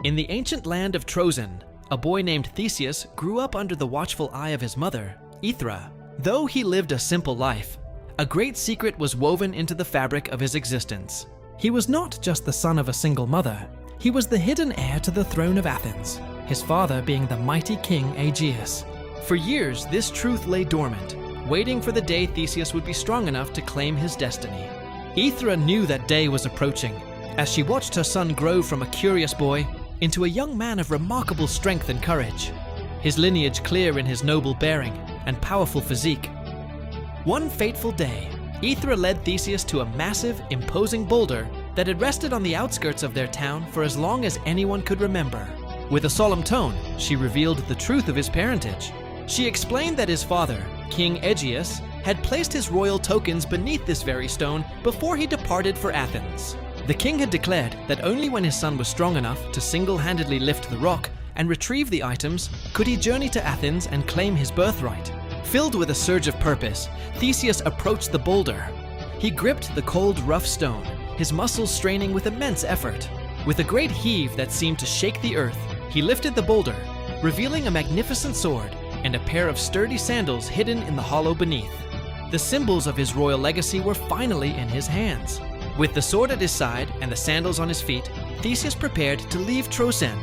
In the ancient land of Troezen, a boy named Theseus grew up under the watchful eye of his mother, Aethra. Though he lived a simple life, a great secret was woven into the fabric of his existence. He was not just the son of a single mother, he was the hidden heir to the throne of Athens, his father being the mighty king Aegeus. For years, this truth lay dormant, waiting for the day Theseus would be strong enough to claim his destiny. Aethra knew that day was approaching, as she watched her son grow from a curious boy into a young man of remarkable strength and courage, his lineage clear in his noble bearing and powerful physique. One fateful day, Aethra led Theseus to a massive, imposing boulder that had rested on the outskirts of their town for as long as anyone could remember. With a solemn tone, she revealed the truth of his parentage. She explained that his father, King Aegeus, had placed his royal tokens beneath this very stone before he departed for Athens. The king had declared that only when his son was strong enough to single-handedly lift the rock and retrieve the items could he journey to Athens and claim his birthright. Filled with a surge of purpose, Theseus approached the boulder. He gripped the cold, rough stone, his muscles straining with immense effort. With a great heave that seemed to shake the earth, he lifted the boulder, revealing a magnificent sword and a pair of sturdy sandals hidden in the hollow beneath. The symbols of his royal legacy were finally in his hands. With the sword at his side and the sandals on his feet, Theseus prepared to leave Troezen.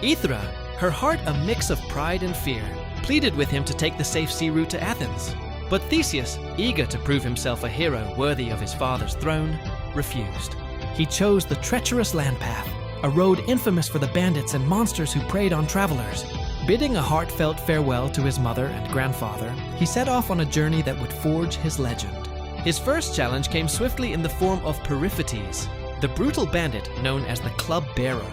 Aethra, her heart a mix of pride and fear, pleaded with him to take the safe sea route to Athens. But Theseus, eager to prove himself a hero worthy of his father's throne, refused. He chose the treacherous land path, a road infamous for the bandits and monsters who preyed on travelers. Bidding a heartfelt farewell to his mother and grandfather, he set off on a journey that would forge his legend. His first challenge came swiftly in the form of Periphetes, the brutal bandit known as the Club Bearer.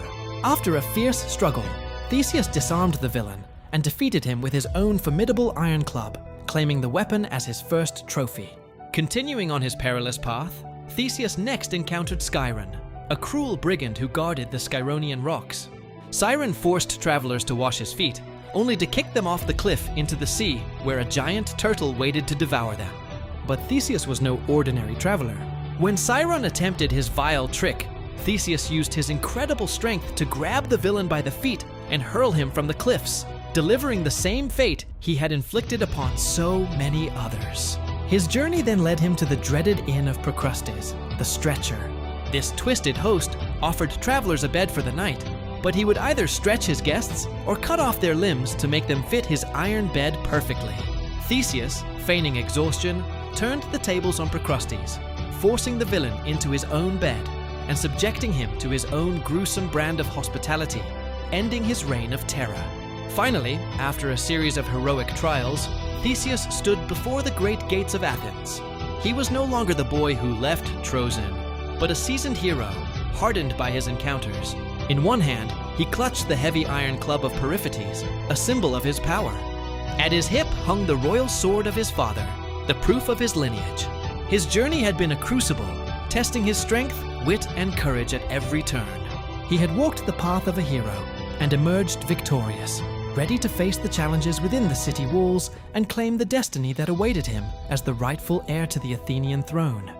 After a fierce struggle, Theseus disarmed the villain and defeated him with his own formidable iron club, claiming the weapon as his first trophy. Continuing on his perilous path, Theseus next encountered Sciron, a cruel brigand who guarded the Scironian rocks. Sciron forced travelers to wash his feet, only to kick them off the cliff into the sea, where a giant turtle waited to devour them. But Theseus was no ordinary traveler. When Sciron attempted his vile trick, Theseus used his incredible strength to grab the villain by the feet and hurl him from the cliffs, delivering the same fate he had inflicted upon so many others. His journey then led him to the dreaded inn of Procrustes, the Stretcher. This twisted host offered travelers a bed for the night, but he would either stretch his guests or cut off their limbs to make them fit his iron bed perfectly. Theseus, feigning exhaustion, turned the tables on Procrustes, forcing the villain into his own bed and subjecting him to his own gruesome brand of hospitality, ending his reign of terror. Finally, after a series of heroic trials, Theseus stood before the great gates of Athens. He was no longer the boy who left Troezen, but a seasoned hero, hardened by his encounters. In one hand, he clutched the heavy iron club of Periphetes, a symbol of his power. At his hip hung the royal sword of his father, the proof of his lineage. His journey had been a crucible, testing his strength, wit, and courage at every turn. He had walked the path of a hero and emerged victorious, ready to face the challenges within the city walls and claim the destiny that awaited him as the rightful heir to the Athenian throne.